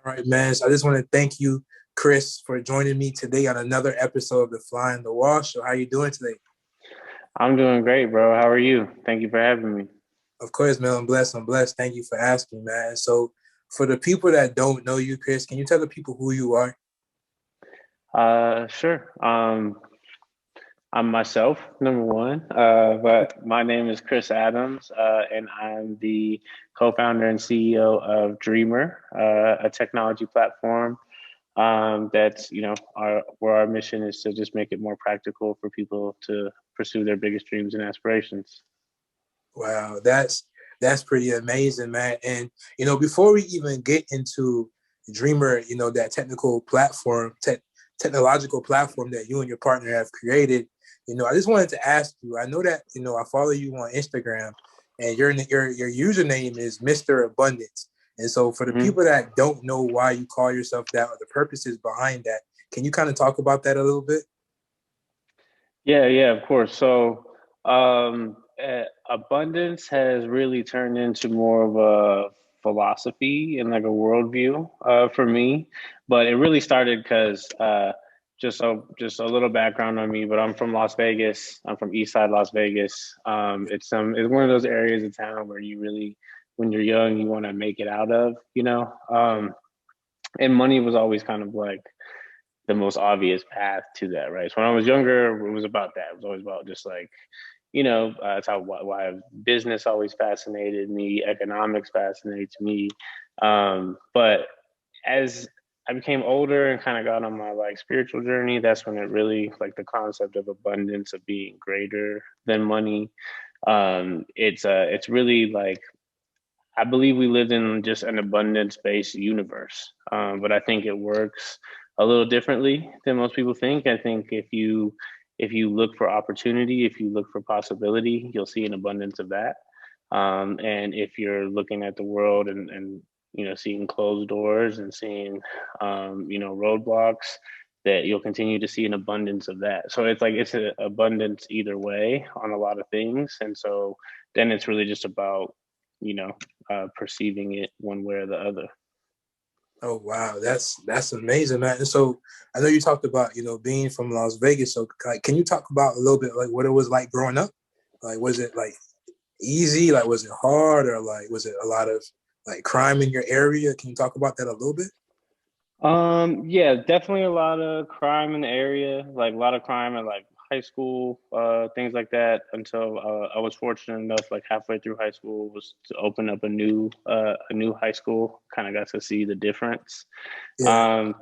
All right, man. So I just want to thank you, Chris, for joining me today on another episode of the Fly in the Wall Show. How you doing today? I'm doing great, bro. How are you? Thank you for having me. Of course, man. I'm blessed. I'm blessed. Thank you for asking, man. So for the people that don't know you, Chris, can you tell the people who you are? Sure. I'm myself, number one, but my name is Chris Adams, and I'm the co-founder and CEO of Dreamr, a technology platform that's, where our mission is to just make it more practical for people to pursue their biggest dreams and aspirations. Wow, that's pretty amazing, man. And before we even get into Dreamer, that technological platform that you and your partner have created, I just wanted to ask you. I know that I follow you on Instagram, and your username is Mr. Abundance. And so, for the hmm people that don't know why you call yourself that or the purposes behind that, can you kind of talk about that a little bit? Yeah, yeah, of course. So, abundance has really turned into more of a philosophy and like a worldview for me. But it really started because just a little background on me. But I'm from Las Vegas. I'm from East Side Las Vegas. It's one of those areas of town where you really, when you're young, you want to make it out of, and money was always kind of like the most obvious path to that, right? So when I was younger, it was about that. It was always about just like, that's how why business always fascinated me, economics fascinates me. But as I became older and kind of got on my like spiritual journey, that's when it really like the concept of abundance, of being greater than money. It's really like I believe we lived in just an abundance-based universe, but I think it works a little differently than most people think. I think if you look for opportunity, if you look for possibility, you'll see an abundance of that. And if you're looking at the world and seeing closed doors and seeing roadblocks, that you'll continue to see an abundance of that. So it's like it's an abundance either way on a lot of things, and so then it's really just about you know perceiving it one way or the other. Oh wow, that's amazing, man. And so I know you talked about being from Las Vegas. So like, can you talk about a little bit like what it was like growing up? Like, was it like easy? Like, was it hard, or like was it a lot of like crime in your area? Can you talk about that a little bit? Yeah, definitely a lot of crime in the area, like a lot of crime at like high school, things like that. Until I was fortunate enough, like halfway through high school, was to open up a new high school. Kind of got to see the difference. Yeah, Um,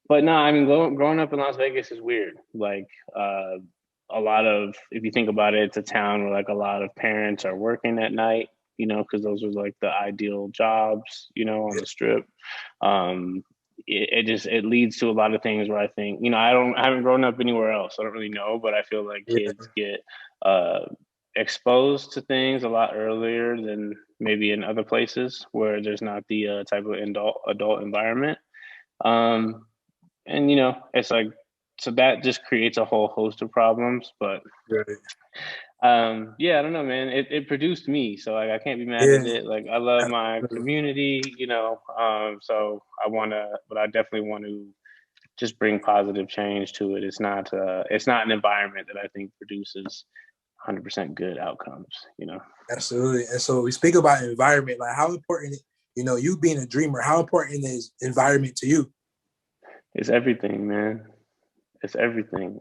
but no, I mean, growing up in Las Vegas is weird. Like, a lot of, if you think about it, it's a town where like a lot of parents are working at night, because those are like the ideal jobs, on yeah, the strip. Um, it leads to a lot of things where I think, I haven't grown up anywhere else. So I don't really know, but I feel like yeah. kids get uh, exposed to things a lot earlier than maybe in other places where there's not the type of adult environment. Um, and it's like so that just creates a whole host of problems. But Right. yeah, I don't know, man. It produced me, so like I can't be mad at Yeah, it. Like I love my absolutely. community, so but I definitely want to just bring positive change to it. It's not an environment that I think produces 100% good outcomes. Absolutely. And so we speak about environment. Like, how important, you being a dreamer, how important is environment to you? It's everything, man. It's everything.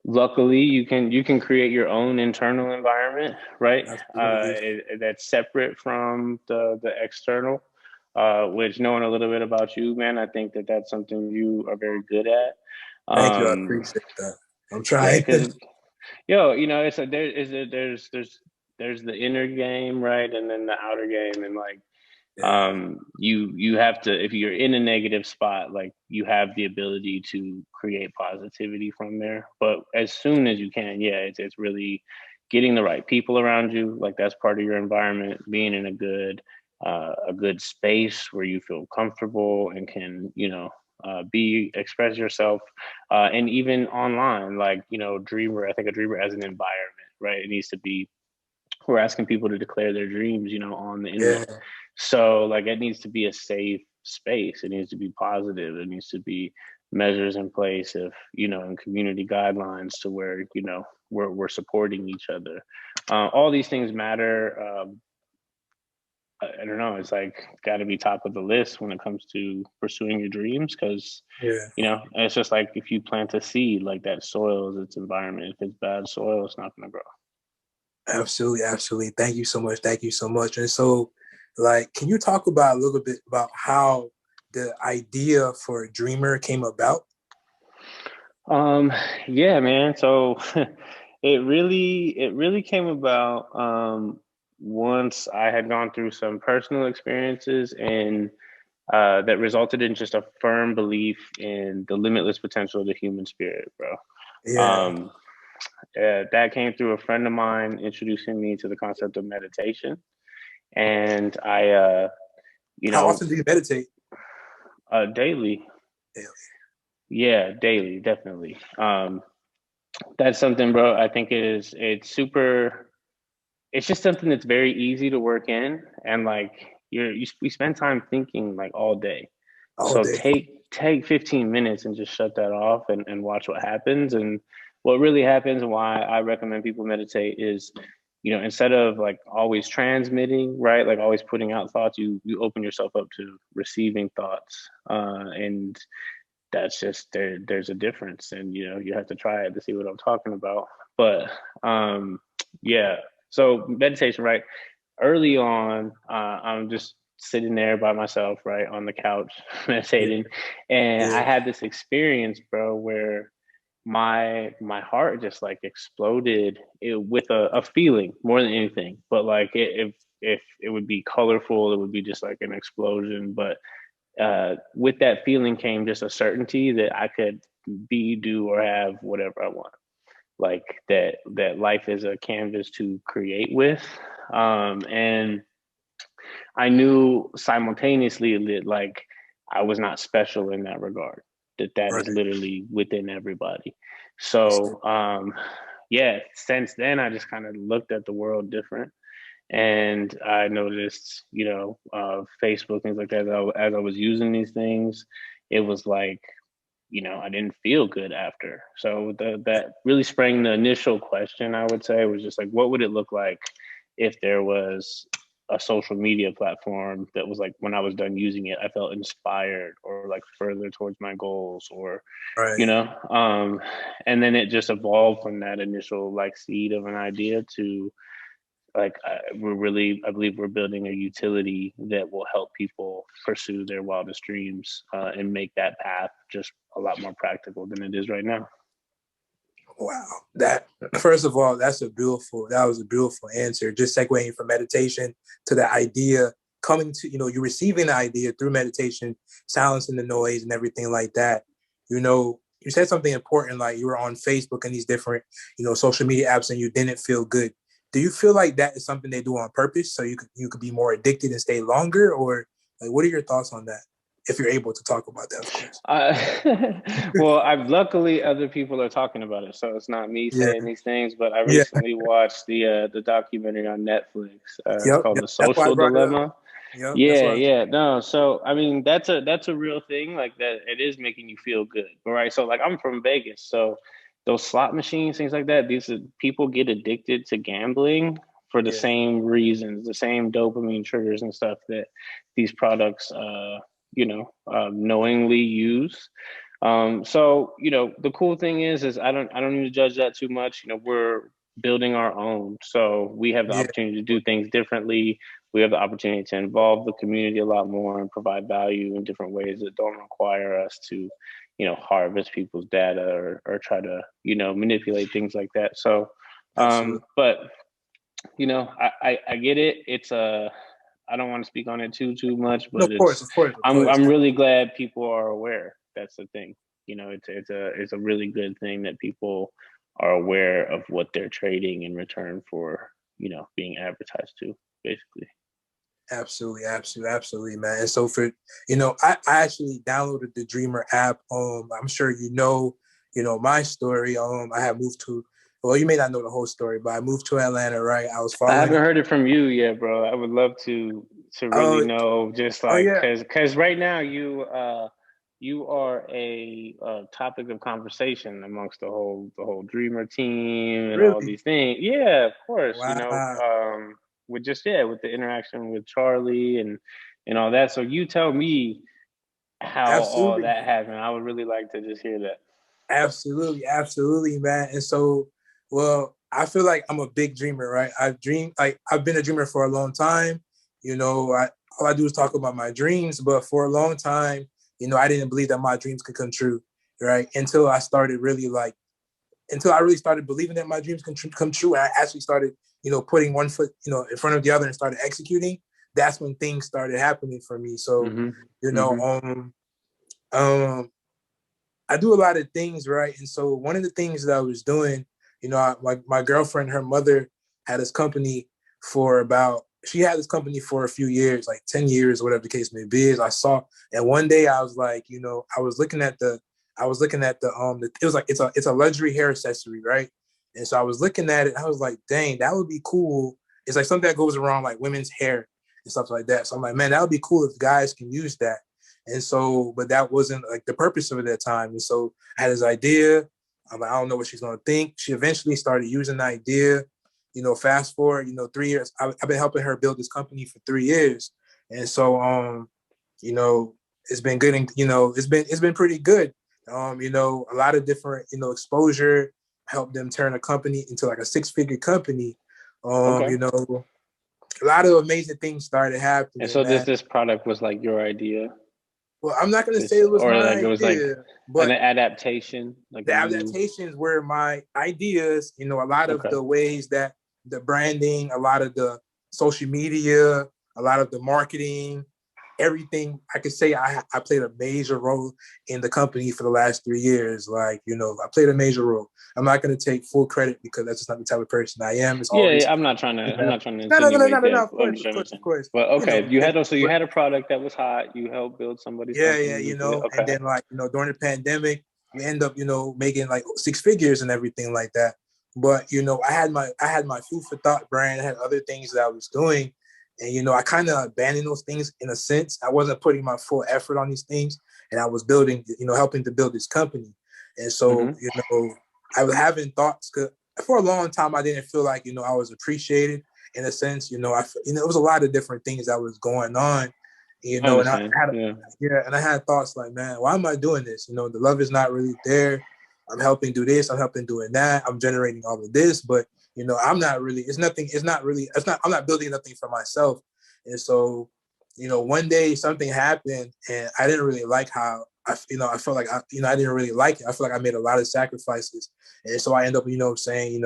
Luckily, you can create your own internal environment, right? Absolutely. That's separate from the external. Which knowing a little bit about you, man, I think that that's something you are very good at. Thank you. I Um, appreciate that. I'm yeah, trying. because it's a there is a, there's the inner game, right, and then the outer game, and like Yeah. you have to, if you're in a negative spot, like you have the ability to create positivity from there, but as soon as you can, yeah, it's really getting the right people around you, like that's part of your environment, being in a good space where you feel comfortable and can be express yourself, and even online, like dreamer, I think a dreamer as an environment, right, it needs to be, we're asking people to declare their dreams, on the Yeah. internet. So like it needs to be a safe space. It needs to be positive. It needs to be measures in place if, and community guidelines to where, we're supporting each other. All these things matter. I don't know. It's like got to be top of the list when it comes to pursuing your dreams because, Yeah. it's just like if you plant a seed, like that soil is its environment. If it's bad soil, it's not going to grow. Absolutely, absolutely. Thank you so much. Thank you so much. And so, like, can you talk about a little bit about how the idea for Dreamr came about? Um, yeah, man. So it really came about once I had gone through some personal experiences and that resulted in just a firm belief in the limitless potential of the human spirit, bro. Yeah. Um, that came through a friend of mine introducing me to the concept of meditation, and you How know, often do you meditate? daily, Daily. yeah, daily, definitely. That's something, bro. I think it's super. It's just something that's very easy to work in, and like we spend time thinking like all day. All So day. take 15 minutes and just shut that off and watch what happens. And what really happens and why I recommend people meditate is, instead of like always transmitting, right? Like always putting out thoughts, you open yourself up to receiving thoughts. And that's just there's a difference. And you have to try it to see what I'm talking about. But yeah. So meditation, right? Early on, I'm just sitting there by myself, right, on the couch, Yeah. meditating, and I Yeah. had this experience, bro, where my heart just like exploded with a feeling more than anything. But like if it would be colorful, it would be just like an explosion. But with that feeling came just a certainty that I could be, do, or have whatever I want, like that life is a canvas to create with. And I knew simultaneously that like I was not special in that regard, that is Right. literally within everybody. So yeah, since then I just kind of looked at the world different, and I noticed, Facebook, things like that, as I was using these things, it was like, I didn't feel good after. So that really sprang the initial question, I would say, was just like, what would it look like if there was a social media platform that was like, when I was done using it, I felt inspired or like further towards my goals, or, you Right. know, um, and then it just evolved from that initial like seed of an idea to like I believe we're building a utility that will help people pursue their wildest dreams, and make that path just a lot more practical than it is right now. Wow. That first of all, that was a beautiful answer. Just segueing from meditation to the idea coming to, you receiving the idea through meditation, silencing the noise and everything like that. You said something important, like you were on Facebook and these different, social media apps and you didn't feel good. Do you feel like that is something they do on purpose so you could be more addicted and stay longer? Or like what are your thoughts on that? If you're able to talk about that, of course. Well, I've luckily other people are talking about it, so it's not me Yeah. saying these things. But I Yeah. recently watched the documentary on Netflix. It's Yep. called Yep. The That's why I Social brought it up. Dilemma. Yep. That's Yeah, why. yeah, no. So I mean, that's a real thing. Like that, it is making you feel good, right? So like, I'm from Vegas, so those slot machines, things like that. These people get addicted to gambling for the Yeah. same reasons, the same dopamine triggers and stuff that these products, knowingly use. So the cool thing is I don't need to judge that too much. We're building our own, so we have the Yeah. opportunity to do things differently. We have the opportunity to involve the community a lot more and provide value in different ways that don't require us to, harvest people's data or try to, manipulate things like that. So, Absolutely. but I get it. I don't want to speak on it too much, No, but of course, of course, of course. I'm really glad people are aware. That's the thing. It's a really good thing that people are aware of what they're trading in return for, being advertised to, basically. Absolutely, absolutely, absolutely, man. And so I actually downloaded the Dreamr app. I'm sure my story. I had moved to. Well, you may not know the whole story, but I moved to Atlanta, right? I was I following. haven't heard it from you yet, bro. I would love to to really Oh, know, just oh like, yeah, because right now you are a topic of conversation amongst the whole Dreamer team and all really? these things. Yeah, of course. Wow, With just, yeah, with the interaction with Charlie and all that. So you tell me how all absolutely. that happened. I would really like to just hear that. Absolutely, absolutely, man. And so, well, I feel like I'm a big dreamer, right? I've been a dreamer for a long time. All I do is talk about my dreams, but for a long time, I didn't believe that my dreams could come true, right? Until I really started believing that my dreams can come true, and I actually started, putting one foot, in front of the other and started executing. That's when things started happening for me. So, Mm-hmm. you know, Mm-hmm. um, I do a lot of things, right? And so one of the things that I was doing, my girlfriend, her mother had this company she had this company for a few years, like 10 years, whatever the case may be. As I saw, and one day I was like, I was looking at it was like, it's a luxury hair accessory, right? And so I was looking at it, and I was like, dang, that would be cool. It's like something that goes around like women's hair and stuff like that. So I'm like, man, that would be cool if guys can use that. And so, but that wasn't like the purpose of it at that time. And so I had this idea. I'm like, I don't know what she's gonna think. She eventually started using the idea. Fast forward, 3 years. I've been helping her build this company for 3 years, and so you know, it's been good, and it's been pretty good. A lot of different, exposure helped them turn a company into like a six-figure company. Okay. A lot of amazing things started And happening, so man. this product was like your idea, Well, I'm not gonna say this, it was or my like it was like idea, an but adaptation, like a the new. adaptations were my ideas. A lot of Okay. the ways that the branding, a lot of the social media, a lot of the marketing, everything. I could say I played a major role in the company for the last 3 years. Like, I played a major role. I'm not going to take full credit because that's just not the type of person I am. It's Yeah, always, yeah, I'm not trying to no, no, no, no, no, insinuate no, no, that. of I'm course, just of course, of understanding. course. But okay, you But had a product that was hot. You helped build somebody's yeah, company. yeah, and Okay. then like, during the pandemic, we end up, making like six figures and everything like that. But I had my food for thought brand, I had other things that I was doing. And I kind of abandoned those things in a sense. I wasn't putting my full effort on these things. And I was building, helping to build this company. And so, Mm-hmm. I was having thoughts, 'cause for a long time I didn't feel like, I was appreciated in a sense. It was a lot of different things that was going on, I and I understand. had Yeah. yeah, and I had thoughts like, man, why am I doing this? The love is not really there. I'm helping do this. I'm helping doing that. I'm generating all of this, but I'm not really. It's nothing. It's not really. It's not. I'm not building nothing for myself. And so, one day something happened, and I didn't really like how I felt like I didn't really like it. I feel like I made a lot of sacrifices, and so I end up, saying,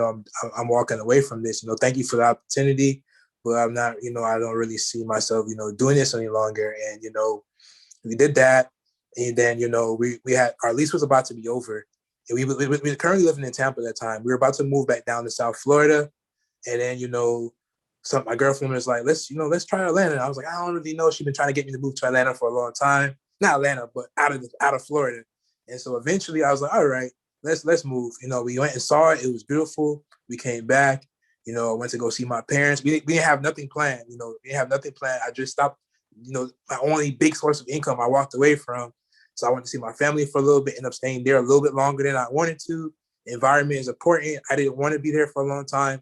I'm walking away from this. Thank you for the opportunity, but I'm not. I don't really see myself, doing this any longer. And we did that, and then we had our lease was about to be over, and we were currently living in Tampa at that time. We were about to move back down to South Florida, and then my girlfriend was like, let's try Atlanta. And I was like, I don't really know. She's been trying to get me to move to Atlanta for a long time, not Atlanta, but out of Florida. And so eventually, I was like, all right, let's move. We went and saw it. It was beautiful. We came back. I went to go see my parents. We didn't have nothing planned. We didn't have nothing planned. I just stopped, my only big source of income I walked away from. So I went to see my family for a little bit, ended up staying there a little bit longer than I wanted to. The environment is important. I didn't want to be there for a long time.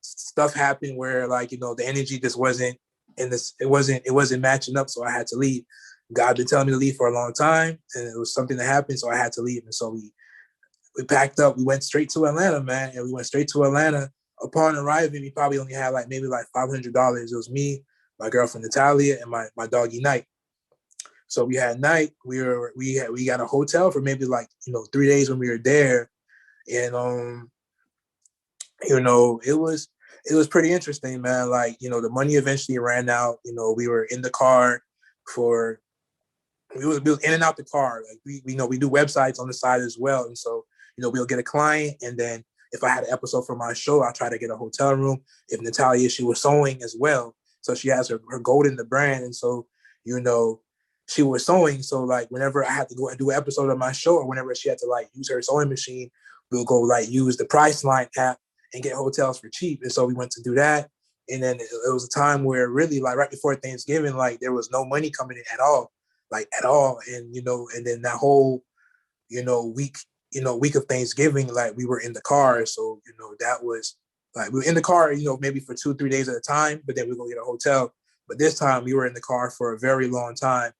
Stuff happened where, like, the energy just wasn't in this, it wasn't matching up. So I had to leave. God been telling me to leave for a long time, and it was something that happened. So I had to leave. And so we packed up, we went straight to Atlanta, man. And we went straight to Atlanta. Upon arriving, we probably only had like maybe like $500. It was me, my girlfriend Natalia, and my doggy Night. So we had Night. We got a hotel for maybe like 3 days when we were there, and it was pretty interesting, man. Like, the money eventually ran out. We were in the car for we was in and out the car. Like, we do websites on the side as well, and so we'll get a client, and then if I had an episode for my show, I'll try to get a hotel room. If Natalia, she was sewing as well, so she has her gold in the brand, and so you know she was sewing. So like whenever I had to go and do an episode of my show, or whenever she had to like use her sewing machine, we'll go like use the Priceline app and get hotels for cheap. And so we went to do that. And then it was a time where really like right before Thanksgiving, like there was no money coming in at all, like at all. And, and then that whole, week, week of Thanksgiving, like we were in the car. So, that was like, we were in the car, maybe for 2-3 days at a time, but then we go get a hotel. But this time we were in the car for a very long time.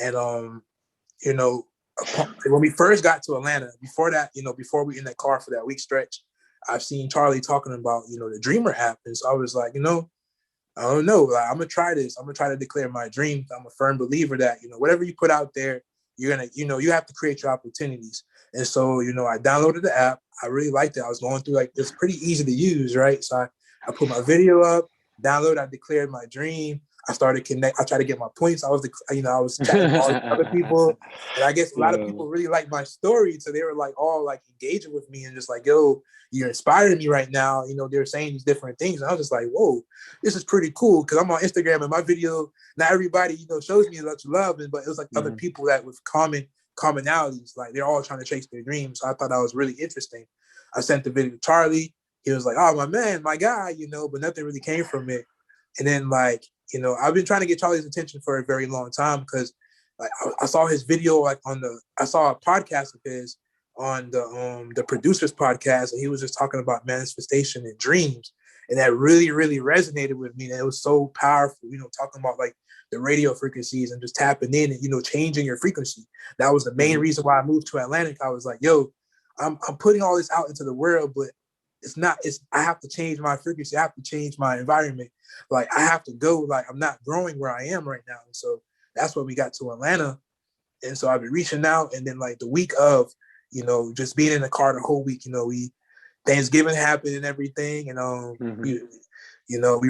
And, you know, when we first got to Atlanta, before that, before we were in that car for that week stretch, I've seen Charlie talking about, the Dreamr app. And so I was like, I don't know. Like, I'm gonna try this. I'm gonna try to declare my dreams. I'm a firm believer that whatever you put out there, you're gonna you have to create your opportunities. And so I downloaded the app. I really liked it. I was going through like it's pretty easy to use, right? So I put my video up, download. I declared my dream. I started connect. I tried to get my points. I was chatting with all these other people, and I guess a lot of people really liked my story. So they were like all like engaging with me and just like, yo, you're inspiring me right now. They're saying these different things. And I was just like, whoa, this is pretty cool. Cause I'm on Instagram and my video, not everybody, shows me much love, but it was like other people that with commonalities, like they're all trying to chase their dreams. So I thought that was really interesting. I sent the video to Charlie. He was like, oh, my man, my guy, but nothing really came from it. And then like, I've been trying to get Charlie's attention for a very long time because like I saw his video like I saw a podcast of his on the producers podcast, and he was just talking about manifestation and dreams, and that really really resonated with me. And it was so powerful, talking about like the radio frequencies and just tapping in and changing your frequency. That was the main reason why I moved to Atlantic. I was like, yo, I'm putting all this out into the world, but I have to change my frequency. I have to change my environment. Like I have to go, like I'm not growing where I am right now. And so that's when we got to Atlanta. And so I've been reaching out, and then like the week of, just being in the car the whole week, Thanksgiving happened and everything. And we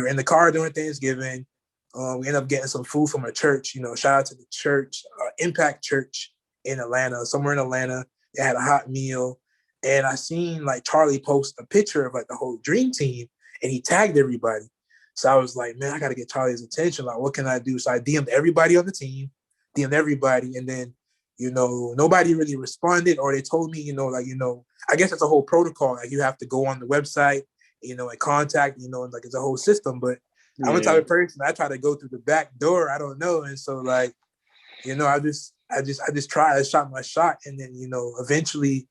were in the car during Thanksgiving. We ended up getting some food from a church, shout out to the church, Impact Church in Atlanta, somewhere in Atlanta. They had a hot meal. And I seen like Charlie post a picture of like the whole dream team, and he tagged everybody. So I was like, man, I got to get Charlie's attention. Like, what can I do? So I DM'd everybody on the team, DM'd everybody. And then, nobody really responded, or they told me, I guess it's a whole protocol. Like you have to go on the website, and contact, and like it's a whole system. But I'm a type of person, I try to go through the back door. I don't know. And so like, I just tried, I shot my shot. And then, eventually,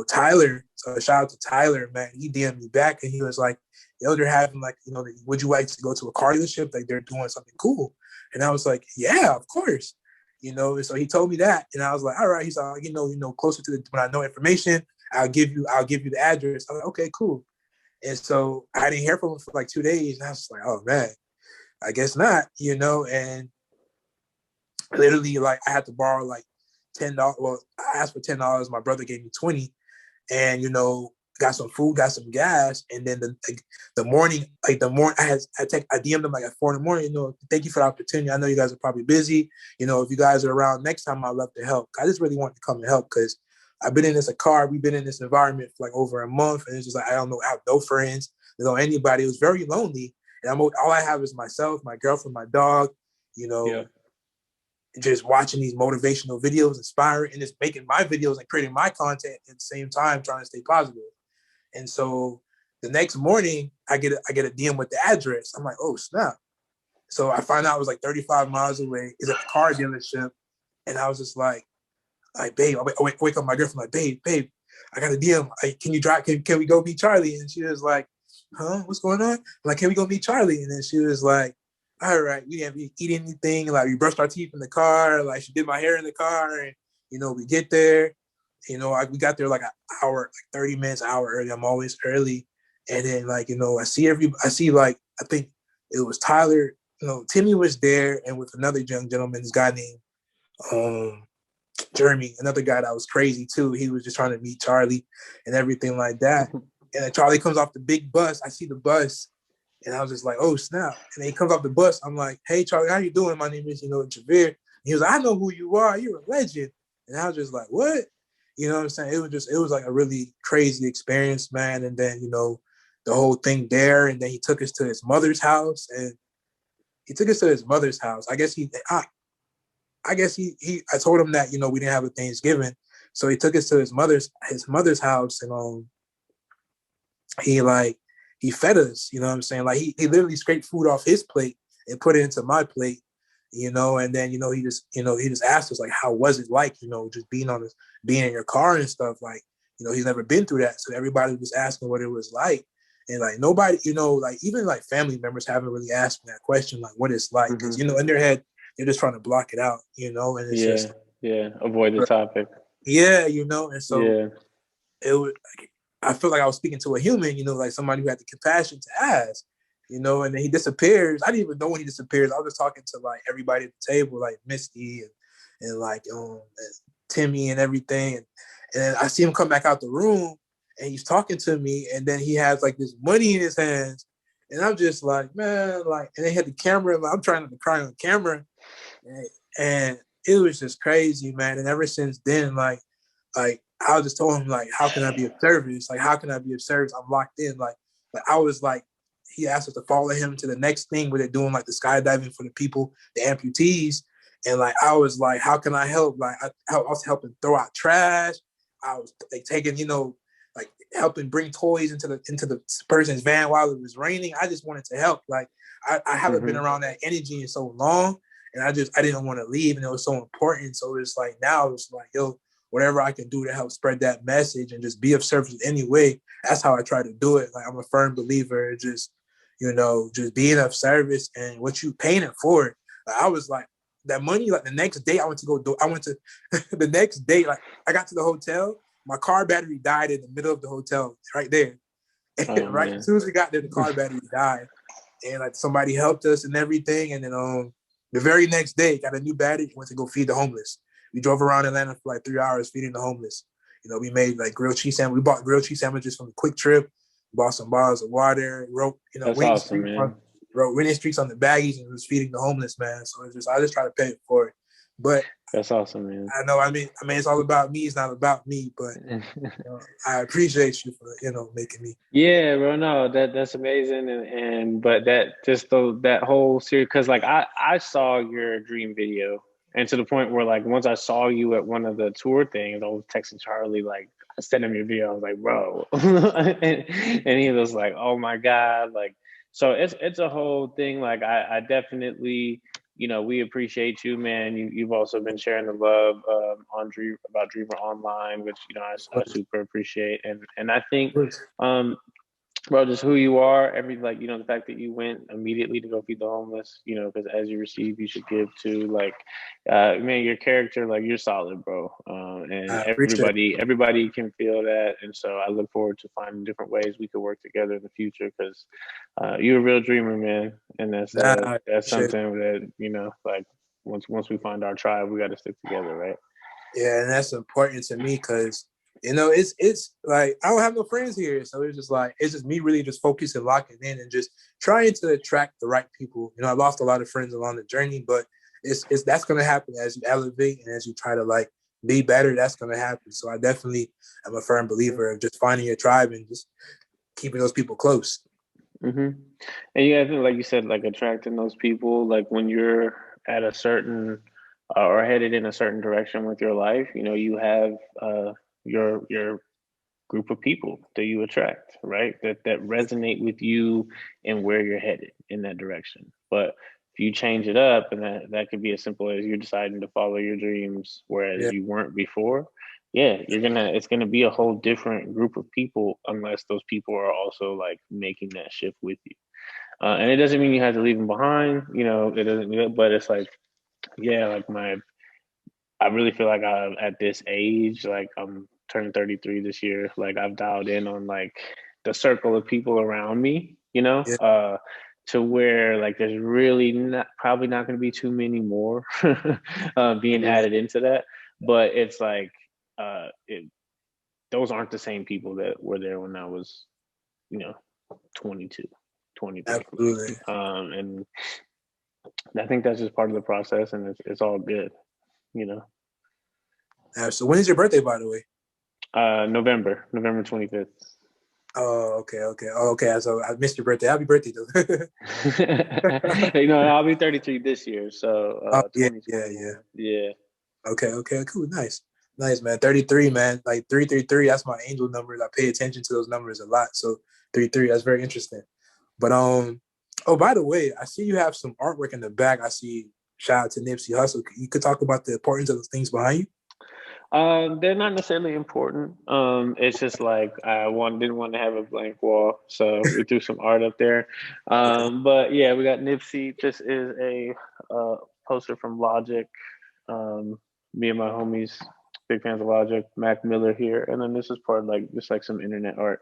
Tyler, so shout out to Tyler, man, he DM'd me back and he was like, yo, they're having like, would you like to go to a car dealership? Like they're doing something cool. And I was like, yeah, of course. So he told me that. And I was like, all right. He's like, closer to when I know information, I'll give you the address. I'm like, okay, cool. And so I didn't hear from him for like 2 days. And I was like, oh man, I guess not, and literally like I had to borrow like $10. Well, I asked for $10. My brother gave me 20, and got some food, got some gas, and then the morning, I DM'd them like at 4 a.m. Thank you for the opportunity. I know you guys are probably busy. If you guys are around next time, I'd love to help. I just really want to come and help because I've been in this we've been in this environment for like over a month, and it's just like I have no friends, anybody. It was very lonely, and all I have is myself, my girlfriend, my dog. Just watching these motivational videos, inspiring, and just making my videos and creating my content at the same time, trying to stay positive. And so the next morning, I get a DM with the address. I'm like, oh snap! So I find out it was like 35 miles away. It's at the car dealership, and I was just like, babe, I wake up my girlfriend like, babe, I got a DM. Like, can you drive? Can we go meet Charlie? And she was like, huh? What's going on? I'm like, can we go meet Charlie? And then she was like, all right, we didn't eat anything. Like we brushed our teeth in the car. Like she did my hair in the car, and we get there. We got there like an hour, like 30 minutes, an hour early. I'm always early, and then like I see like I think it was Tyler. Timmy was there, and with another young gentleman, this guy named Jeremy, another guy that was crazy too. He was just trying to meet Charlie and everything like that. And then Charlie comes off the big bus. I see the bus. And I was just like, oh, snap. And then he comes off the bus. I'm like, hey, Charlie, how you doing? My name is, Javier. And he was like, I know who you are. You're a legend. And I was just like, what? You know what I'm saying? It was like a really crazy experience, man. And then, the whole thing there. And then he took us to his mother's house. And he took us to his mother's house. I guess I told him that, we didn't have a Thanksgiving. So he took us to his mother's house. And he he fed us. You know what I'm saying? Like he literally scraped food off his plate and put it into my plate. And then he just asked us like, how was it like, just being in your car and stuff. Like, he's never been through that, so everybody was asking what it was like. And like nobody, like even like family members haven't really asked me that question, like what it's like, because in their head they're just trying to block it out, and it's just avoid the topic. Yeah, and so it would. I feel like I was speaking to a human, like somebody who had the compassion to ask, and then he disappears. I didn't even know when he disappears. I was talking to like everybody at the table, like Misty and like and Timmy and everything, and I see him come back out the room, and he's talking to me, and then he has like this money in his hands, and I'm just like, man, like, and they had the camera, and I'm trying not to cry on camera, and it was just crazy, man. And ever since then, like I just told him, like, how can I be of service? Like, how can I be of service? I'm locked in. Like I was like, he asked us to follow him to the next thing where they're doing like the skydiving for the people, the amputees. And like, I was like, how can I help? Like, I was helping throw out trash. I was like taking, like helping bring toys into the person's van while it was raining. I just wanted to help. Like, I haven't been around that energy in so long, and I didn't want to leave, and it was so important. So it's like now it's like, yo, whatever I can do to help spread that message and just be of service in any way, that's how I try to do it. Like, I'm a firm believer in just being of service and what you paying it for. Like, I was like, that money, like the next day I went to the next day, like I got to the hotel, my car battery died in the middle of the hotel right there. And right as soon as we got there, the car battery died. And like somebody helped us and everything. And then the very next day, got a new battery, went to go feed the homeless. We drove around Atlanta for like 3 hours feeding the homeless. We made like grilled cheese sandwiches. We bought grilled cheese sandwiches from the Quick Trip, bought some bottles of water, wrote, That's awesome, man. Wrote winning streaks on the baggies and was feeding the homeless, man. So I just try to pay it for it. But that's awesome, man. I know, I mean, it's all about me. It's not about me, but I appreciate you for, making me. Yeah, bro. No, that's amazing. But that whole series, because like I saw your dream video, and to the point where like once I saw you at one of the tour things, I was texting Charlie, like I sent him your video. I was like, bro, and he was like, oh my God, like, so it's a whole thing. Like I definitely, we appreciate you, man. You've also been sharing the love on Dreamr Online, which I super appreciate, and I think bro, just who you are, the fact that you went immediately to go feed the homeless, because as you receive, you should give to, like, man, your character, like, you're solid, bro. And everybody can feel that. And so I look forward to finding different ways we could work together in the future, because you're a real dreamer, man. And that's something that, like, once we find our tribe, we got to stick together, right? Yeah, and that's important to me because it's like I don't have no friends here, so it's just me really just focusing, locking in, and just trying to attract the right people. I lost a lot of friends along the journey, but it's that's gonna happen as you elevate and as you try to like be better. That's gonna happen. So I definitely am a firm believer of just finding your tribe and just keeping those people close. And I think, like you said, like attracting those people, like when you're at a certain or headed in a certain direction with your life, you have your group of people that you attract, right? That resonate with you and where you're headed in that direction. But if you change it up, and that could be as simple as you're deciding to follow your dreams, whereas you weren't before, it's gonna be a whole different group of people, unless those people are also like making that shift with you. And it doesn't mean you have to leave them behind, it doesn't, but it's like, like I really feel like at this age, like I'm turning 33 this year, like I've dialed in on like the circle of people around me, to where like there's really probably not going to be too many more being added into that. But it's like, those aren't the same people that were there when I was, 22, 23. Absolutely. And I think that's just part of the process, and it's all good, So when is your birthday, by the way? November 25th. Oh, okay. Oh, okay. So I missed your birthday. Happy birthday, though. I'll be 33 this year. So yeah. Yeah. Okay, cool, nice. Nice, man. 33, man. Like 333, that's my angel numbers. I pay attention to those numbers a lot. So 33, that's very interesting. But oh, by the way, I see you have some artwork in the back. I see shout out to Nipsey Hussle. You could talk about the importance of the things behind you. They're not necessarily important. It's just like didn't want to have a blank wall, so we threw some art up there. Okay. But yeah, we got Nipsey. This is a poster from Logic. Um, Me and my homies, big fans of Logic. Mac Miller here, and then this is part of like just like some internet art.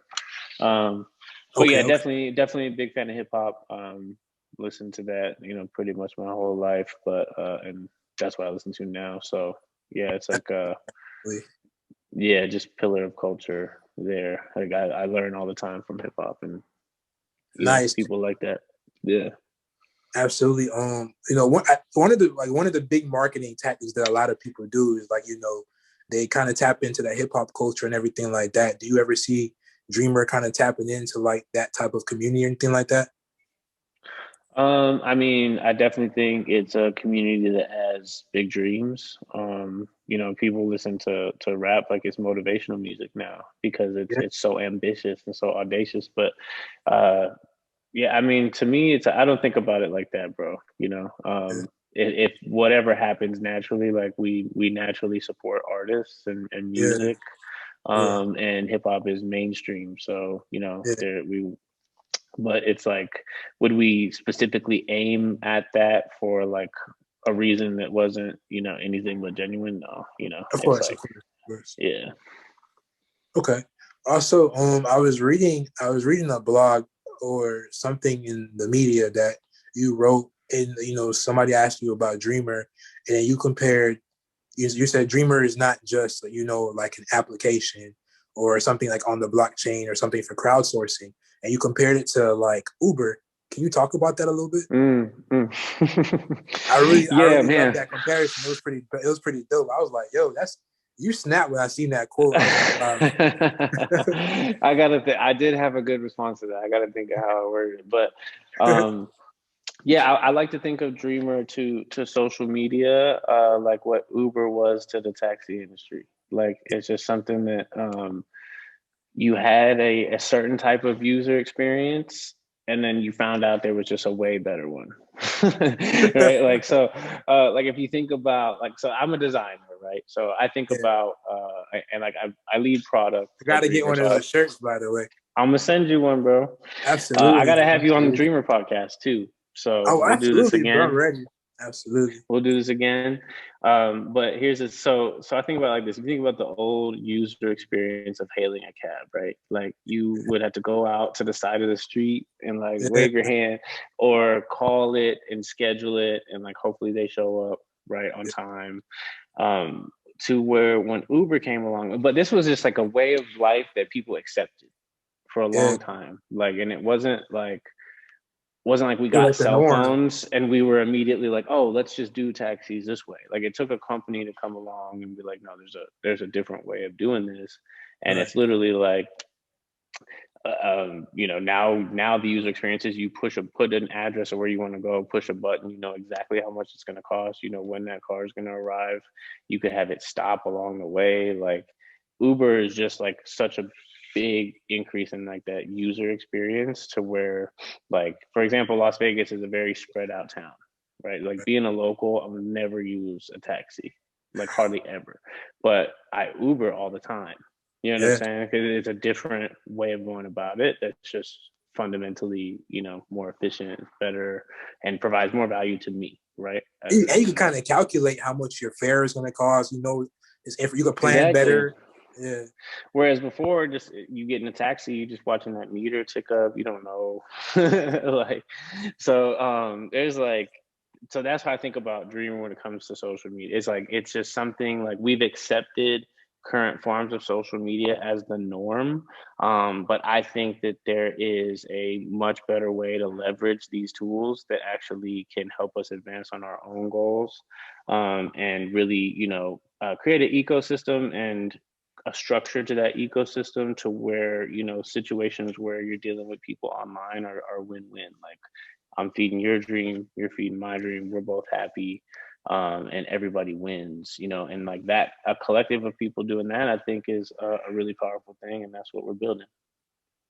Um, but Okay, yeah, okay. definitely a big fan of hip hop. Listen to that, pretty much my whole life. But and that's what I listen to now. So yeah, it's like yeah, just pillar of culture there. Like I learn all the time from hip hop and Nice. people like that. Yeah. Absolutely. One of the big marketing tactics that a lot of people do is like, they kind of tap into that hip hop culture and everything like that. Do you ever see Dreamr kind of tapping into like that type of community or anything like that? I mean, I definitely think it's a community that has big dreams. People listen to rap like it's motivational music now because Yeah, it's so ambitious and so audacious. But uh, yeah, I mean, to me, I don't think about it like that, bro. yeah, If whatever happens naturally, like we naturally support artists and yeah, music, yeah, and hip hop is mainstream. So yeah. there we but it's like, would we specifically aim at that for like a reason that wasn't, anything but genuine? No, Of it's course, of like, course, of course. yeah. Okay. Also, I was reading a blog or something in the media that you wrote, and somebody asked you about Dreamer, and then you compared. You said Dreamer is not just like an application or something like on the blockchain or something for crowdsourcing, and you compared it to like Uber. Can you talk about that a little bit? Mm, I really, I yeah, really love man. that comparison. It was pretty dope. I was like, yo, that's you snap when I seen that quote. I was like, wow. I did have a good response to that. I gotta think of how I worded it. But um yeah, I like to think of Dreamer to social media, like what Uber was to the taxi industry. Like it's just something that you had a certain type of user experience, and then you found out there was just a way better one. Right, like so like if you think about, like, so I'm a designer, right? So I think Yeah, about and like I lead product I at gotta get Dreamer. one of So those shirts, by the way. I'm gonna send you one, bro. I Absolutely, gotta have you on the absolutely. Dreamer podcast too, so Oh, we'll do this absolutely, bro. I'm again. ready. Absolutely. We'll do this again. But here's this. So I think about it like this. If you think about the old user experience of hailing a cab, right? Like you would have to go out to the side of the street and like Yeah, wave your hand or call it and schedule it and like hopefully they show up right on time. Um, to where when Uber came along, but this was just like a way of life that people accepted for a yeah. long time. Like, and it wasn't like we It was got like the cell norm. phones and we were immediately like, oh, let's just do taxis this way. Like it took a company to come along and be like, no, there's a different way of doing this. And Right. it's literally like now the user experience is you put an address of where you want to go, push a button, you know exactly how much it's going to cost, you know when that car is going to arrive. You could have it stop along the way. Like Uber is just like such a big increase in like that user experience to where, like, for example, Las Vegas is a very spread out town, right? Like being a local, I would never use a taxi, like hardly ever, but I Uber all the time. You know what I'm Yeah. saying? 'Cause it's a different way of going about it that's just fundamentally, more efficient, better, and provides more value to me, right? As And a you can kind of calculate how much your fare is going to cost. It's if you can plan exactly. better. Yeah. Whereas before, just you get in a taxi, you just watching that meter tick up. You don't know, like, so there's like, so that's how I think about Dream when it comes to social media. It's like it's just something like we've accepted current forms of social media as the norm, but I think that there is a much better way to leverage these tools that actually can help us advance on our own goals, and really, create an ecosystem and a structure to that ecosystem to where situations where you're dealing with people online are win-win. Like I'm feeding your dream, you're feeding my dream, we're both happy. and everybody wins, you know, and like that, a collective of people doing that, I think is a really powerful thing, and that's what we're building.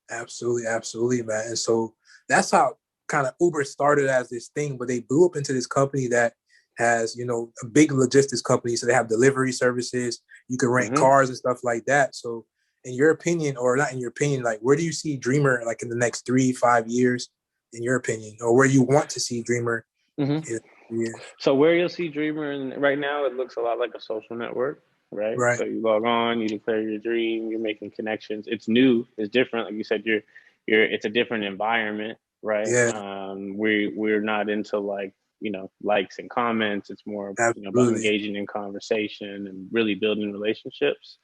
Absolutely, absolutely, man. And so that's how kind of Uber started as this thing, but they blew up into this company that has, you know, a big logistics company. So they have delivery services. You can rent Mm-hmm. cars and stuff like that. So, in your opinion, or not in your opinion, like where do you see Dreamer like in the next 3, 5 years, in your opinion, or where you want to see Dreamer Mm-hmm. in years? So where you'll see Dreamer, and right now it looks a lot like a social network, right? Right. So you log on, you declare your dream, you're making connections. It's new, it's different. Like you said, it's a different environment, right? Yeah. We're not into like, you know, likes and comments. It's more, you know, about Absolutely. engaging in conversation and really building relationships.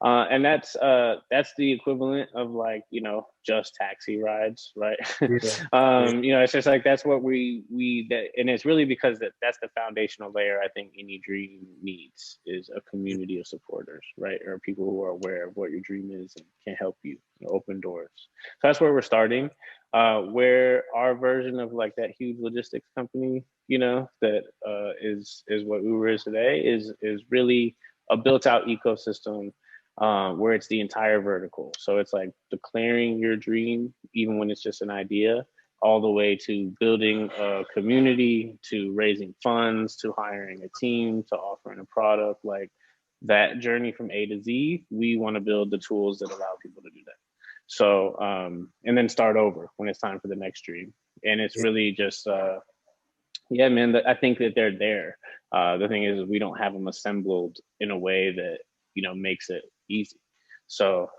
And that's the equivalent of like, you know, just taxi rides, right? Yeah. Yeah. You know, it's just like that's what and it's really because that's the foundational layer I think any dream needs is a community of supporters, right? Or people who are aware of what your dream is and can help you, you know, open doors. So that's where we're starting. Where our version of like that huge logistics company, you know, that is what Uber is today, is really a built out ecosystem, where it's the entire vertical. So it's like declaring your dream, even when it's just an idea, all the way to building a community, to raising funds, to hiring a team, to offering a product. Like that journey from A to Z, we want to build the tools that allow people to do that. So, and then start over when it's time for the next dream. And it's Yeah. really just, yeah, man, I think that they're there. The thing is, we don't have them assembled in a way that, you know, makes it easy. So,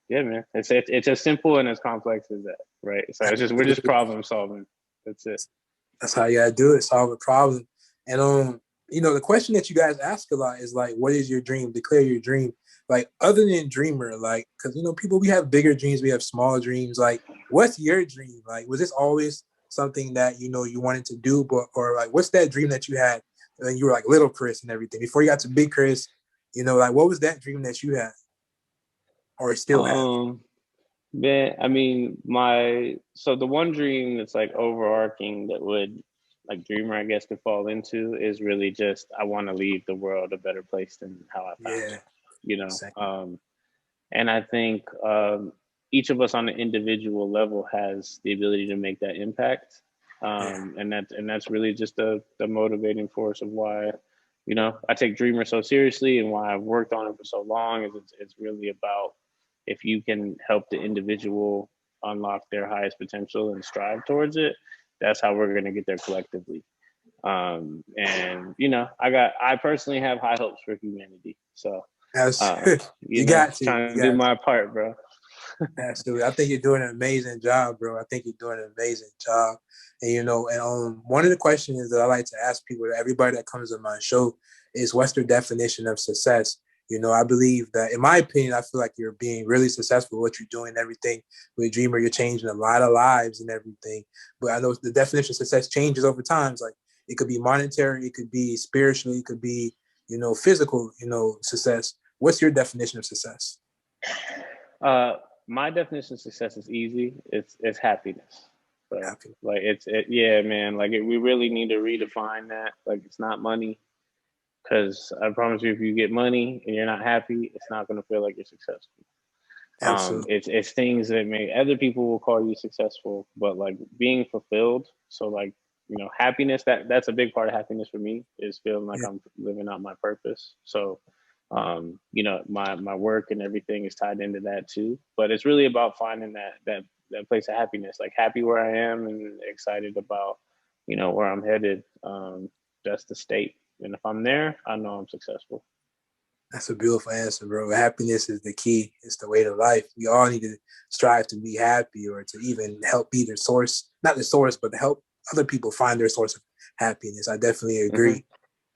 yeah, man, it's as simple and as complex as that, right? So it's just we're just Absolutely. problem solving. That's it. That's how you gotta do it, solve a problem. And you know, the question that you guys ask a lot is like, what is your dream? Declare your dream. Like other than Dreamer, like, cause you know, people we have bigger dreams, we have small dreams. Like, what's your dream? Like, was this always something that you know you wanted to do, but or like what's that dream that you had when you were like little Chris and everything? Before you got to big Chris, you know, like what was that dream that you had or still have? Um, Man, I mean, so the one dream that's like overarching that would like Dreamer, I guess, could fall into is really just I want to leave the world a better place than how I found Yeah, it, you know. same. And I think each of us on an individual level has the ability to make that impact, Yeah, and that's really just the motivating force of why, you know, I take Dreamer so seriously and why I've worked on it for so long. Is it's really about if you can help the individual unlock their highest potential and strive towards it, that's how we're going to get there collectively. And you know, I personally have high hopes for humanity. So that's you you know, got just to, trying you to do got to. my part, bro. Absolutely. I think you're doing an amazing job, bro. I think you're doing an amazing job. And you know, and one of the questions that I like to ask people, to everybody that comes on my show, is what's their definition of success? You know, I believe that, in my opinion, I feel like you're being really successful with what you're doing, everything with Dreamer. You're changing a lot of lives and everything. But I know the definition of success changes over time. It's like it could be monetary, it could be spiritually, it could be, you know, physical, you know, success. What's your definition of success? Uh, my definition of success is easy. It's happiness. So Happy. like yeah, man. Like we really need to redefine that. Like it's not money, because I promise you, if you get money and you're not happy, it's not going to feel like you're successful. Absolutely. It's things that may other people will call you successful, but like being fulfilled. So like, you know, happiness, that's a big part of happiness for me, is feeling like Yeah. I'm living out my purpose. So you know, my work and everything is tied into that too. But it's really about finding that place of happiness, like happy where I am and excited about, you know, where I'm headed. That's the state. And if I'm there, I know I'm successful. That's a beautiful answer, bro. Happiness is the key. It's the way to life. We all need to strive to be happy or to even help be the source, not the source, but to help other people find their source of happiness. I definitely Hmm. agree.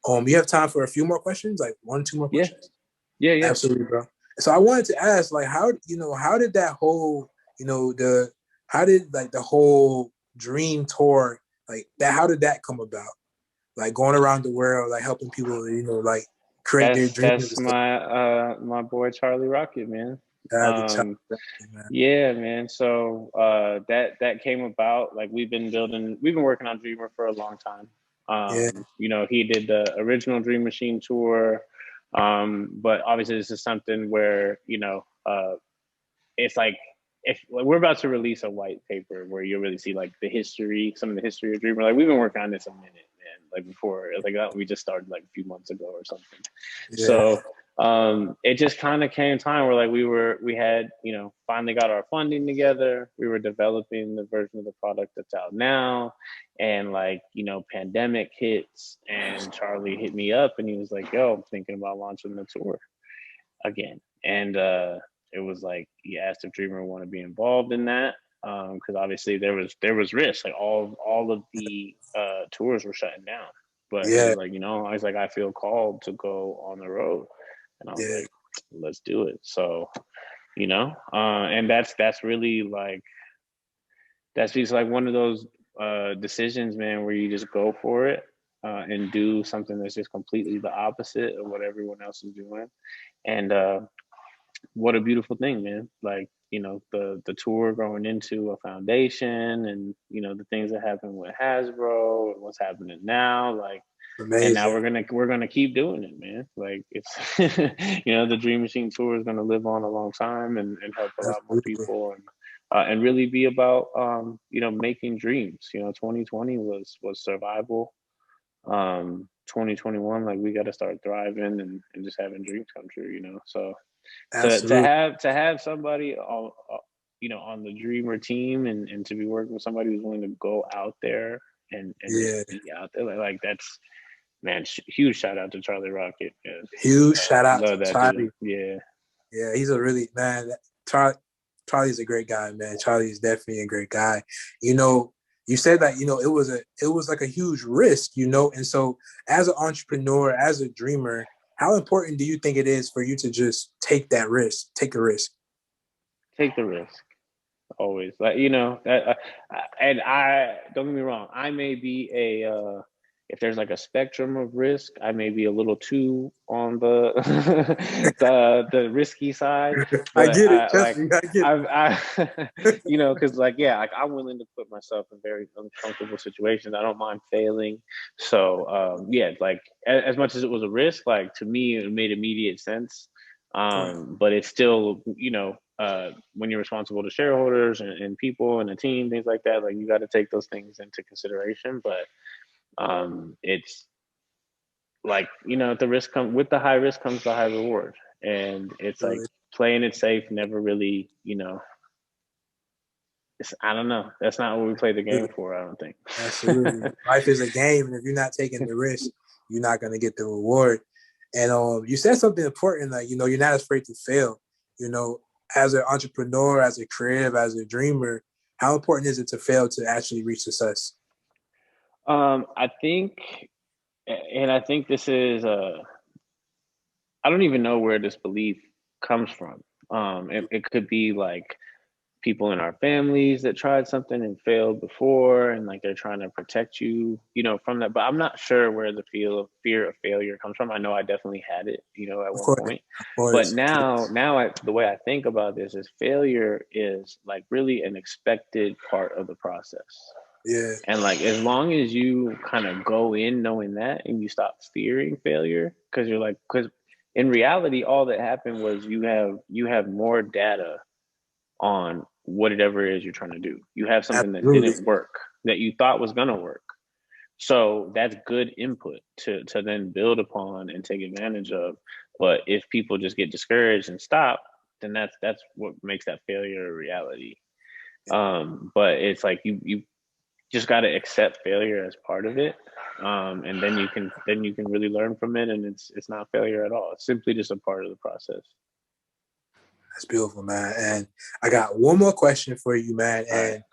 You have time for a few more questions, like 1, 2 more Yeah, questions? yeah, yeah. Absolutely, bro. So I wanted to ask, like, how you know, how did that whole, you know, how did like the whole dream tour, like that, how did that come about? Like going around the world, like helping people, you know, like create their dreams and That's stuff. my boy Charlie Rocket, man. God, the child, Um, man. yeah, man. So that came about. Like we've been working on Dreamer for a long time. Yeah. You know, he did the original Dream Machine tour, but obviously this is something where, you know, it's like if like, we're about to release a white paper where you'll really see like the history, some of the history of Dreamer. Like we've been working on this a minute, man. Like before, like we just started like a few months ago or something. Yeah. So it just kind of came time where like we had, you know, finally got our funding together. We were developing the version of the product that's out now, and like, you know, pandemic hits, and Charlie hit me up and he was like, "Yo, I'm thinking about launching the tour again," and it was like he asked if Dreamer want to be involved in that, because obviously there was risk. Like all of the tours were shutting down, but he Yeah. was like, you know, I was like, I feel called to go on the road, and I was Yeah. like, let's do it. So, you know, and that's really like that's just like one of those decisions, man, where you just go for it. And do something that's just completely the opposite of what everyone else is doing, and what a beautiful thing, man. Like, you know, the tour growing into a foundation, and you know the things that happen with Hasbro and what's happening now, like, and now Amazing. we're gonna keep doing it, man. Like it's you know, the Dream Machine tour is gonna live on a long time, and help a lot more Absolutely. people, and really be about you know, making dreams. You know, 2020 was survival. 2021, like we got to start thriving, and just having dreams come true, you know. So Absolutely. to have somebody on, you know, on the Dreamer team, and to be working with somebody who's willing to go out there and just Yeah. be out there, like that's, man, huge shout out to Charlie Rocket. Yeah. Huge shout out to Love that dude. Charlie. Yeah. Yeah, he's a really man. Charlie's a great guy, man. Charlie's definitely a great guy. You know, you said that it was like a huge risk, you know, and so as an entrepreneur, as a dreamer, how important do you think it is for you to just take that risk, take a risk? Take the risk. Always, like, you know, that and I, don't get me wrong, I may be a if there's like a spectrum of risk, I may be a little too on the the risky side, I but get it. I Trust like me, I get I you know, because like, yeah, like I'm willing to put myself in very uncomfortable situations. I don't mind failing. So yeah, like as much as it was a risk, like to me it made immediate sense. it. But it's still, you know, when you're responsible to shareholders and people and a team, things like that, like you got to take those things into consideration. But it's like, you know, the risk come with the high risk comes the high reward, and it's like playing it safe never really, you know, I don't know. That's not what we play the game for, I don't think. Absolutely. Life is a game, and if you're not taking the risk, you're not going to get the reward. And you said something important, like, you know, you're not afraid to fail. You know, as an entrepreneur, as a creative, as a dreamer, how important is it to fail to actually reach success? I think, and I think this is, I don't even know where this belief comes from. It could be like people in our families that tried something and failed before, and like they're trying to protect you, you know, from that. But I'm not sure where the fear of failure comes from. I know I definitely had it, you know, at Of one course, point. of But course. the way I think about this is failure is like really an expected part of the process. Yeah, And like as long as you kind of go in knowing that, and you stop fearing failure, because you're like, because in reality all that happened was you have more data on whatever it is you're trying to do. You have something that absolutely. didn't work that you thought was going to work. So that's good input to then build upon and take advantage of. But if people just get discouraged and stop, then that's what makes that failure a reality. But it's like you just got to accept failure as part of it, and then you can really learn from it, and it's not failure at all. It's simply just a part of the process. That's beautiful, man. And I got one more question for you, man. All right. And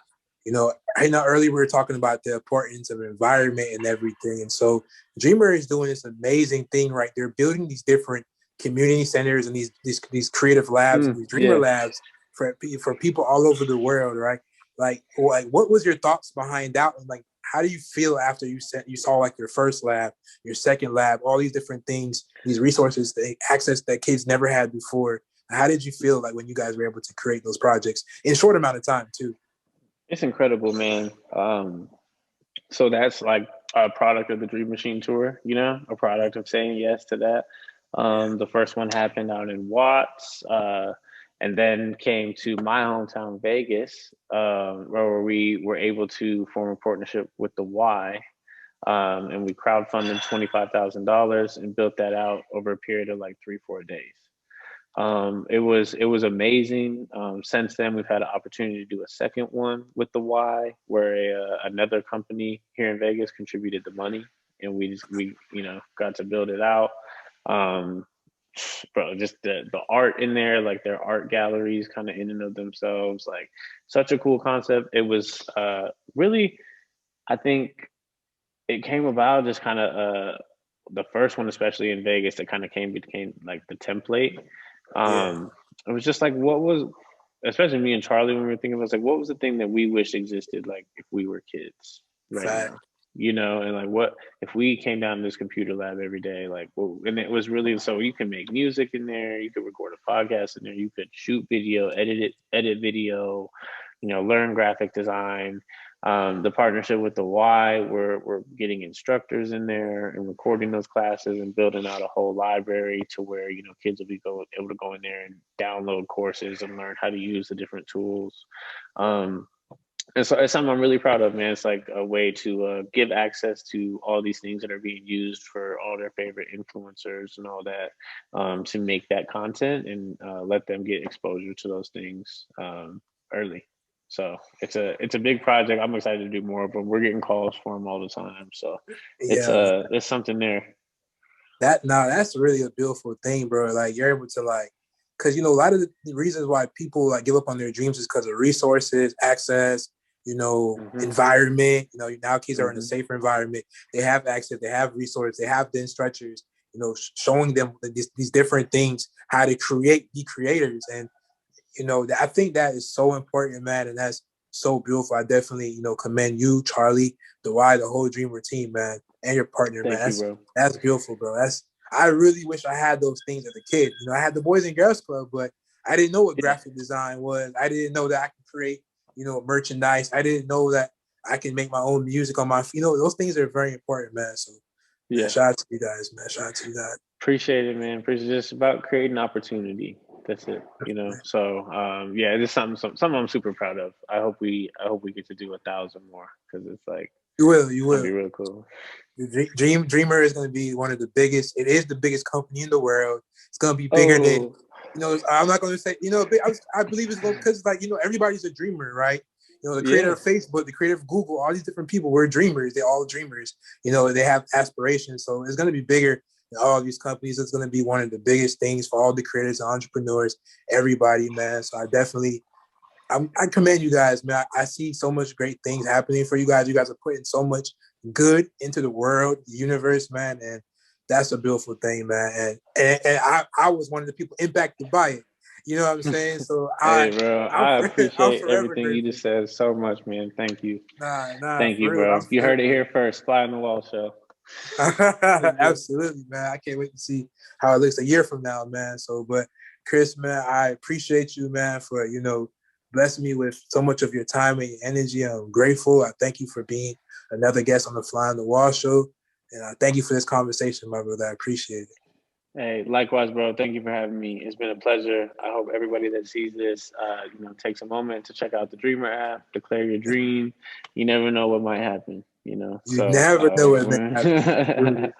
you know, I know earlier we were talking about the importance of environment and everything. And so Dreamer is doing this amazing thing, right? They're building these different community centers and these creative labs and these Dreamer Yeah. Labs for people all over the world, right? Like what was your thoughts behind that? Like, how do you feel after you saw like your first lab, your second lab, all these different things, these resources, the access that kids never had before? How did you feel like when you guys were able to create those projects in a short amount of time too? It's incredible, man. So that's like a product of the Dream Machine tour, you know, a product of saying yes to that. The first one happened out in Watts, and then came to my hometown, Vegas, where we were able to form a partnership with the Y. And we crowdfunded $25,000 and built that out over a period of like 3-4 days. It was amazing. Since then, we've had an opportunity to do a second one with the Y, where another company here in Vegas contributed the money, and we got to build it out. Um, Bro, just the art in there, like their art galleries, kind of in and of themselves, like such a cool concept. It was really, I think, it came about just kind of the first one, especially in Vegas, that kind of became like the template. Yeah, It was just like, what was, especially me and Charlie, when we were thinking, it was like, what was the thing that we wish existed, like if we were kids right fact. now, you know, and like what if we came down to this computer lab every day, like, well, and it was really so you can make music in there, you could record a podcast in there, you could shoot video, edit video, learn graphic design. The partnership with the Y, we're getting instructors in there and recording those classes and building out a whole library to where kids will be able to go in there and download courses and learn how to use the different tools. And so it's something I'm really proud of, man. It's like a way to give access to all these things that are being used for all their favorite influencers and all that, to make that content and let them get exposure to those things early. So it's a big project. I'm excited to do more, but we're getting calls for them all the time. So Yeah, it's something there. that's really a beautiful thing, bro. Like you're able to like, because a lot of the reasons why people like give up on their dreams is because of resources, access, Mm-hmm. environment. Now kids are in a Mm-hmm. safer environment. They have access, they have resources, they have the instructors. Showing them these different things, how to be creators, and I think that is so important, man, and that's so beautiful. I definitely, commend you, Charlie, the Y, the whole Dreamr team, man, and your partner, man. Thank you, bro. That's beautiful, bro. I really wish I had those things as a kid. I had the Boys and Girls Club, but I didn't know what Yeah. graphic design was. I didn't know that I could create, merchandise. I didn't know that I can make my own music on my, those things are very important, man. So, man, Yeah. shout out to you guys, man. Shout out to you guys. Appreciate it, man. Appreciate it. It's about creating opportunity. That's it. So yeah, it is something I'm super proud of. I hope we get to do 1,000 more, because it's like You that'd be will. real cool. Dreamer is going to be one of the biggest. It is the biggest company in the world. It's going to be bigger than, Oh I'm not going to say, I believe it's going because like, everybody's a dreamer, right? The creator yeah, of Facebook, the creator of Google, all these different people were dreamers. They're all dreamers. They have aspirations. So it's going to be bigger than all these companies. It's going to be one of the biggest things for all the creators, entrepreneurs, everybody, man. So I commend you guys, man. I see so much great things happening for you guys. You guys are putting so much good into the world, the universe, man, and that's a beautiful thing, man. And I was one of the people impacted by it. You know what I'm saying? So hey, bro. I I'm appreciate forever everything you grateful. just said so much, man. Thank you. Nah, Thank you, for real. I'm bro. You forever heard it here grateful. first. Fly on the wall show. Absolutely, man. I can't wait to see how it looks a year from now, man. So, but Chris, man, I appreciate you, man, for blessing me with so much of your time and your energy. I'm grateful. I thank you for being another guest on the Fly on the Wall show, and I thank you for this conversation, my brother. I appreciate it. Hey, likewise, bro. Thank you for having me. It's been a pleasure. I hope everybody that sees this, takes a moment to check out the Dreamer app, declare your dream. You never know what might happen. You So, never know what may all happen.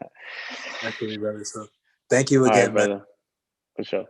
Absolutely, brother. So, thank you again, right, man. brother. For sure.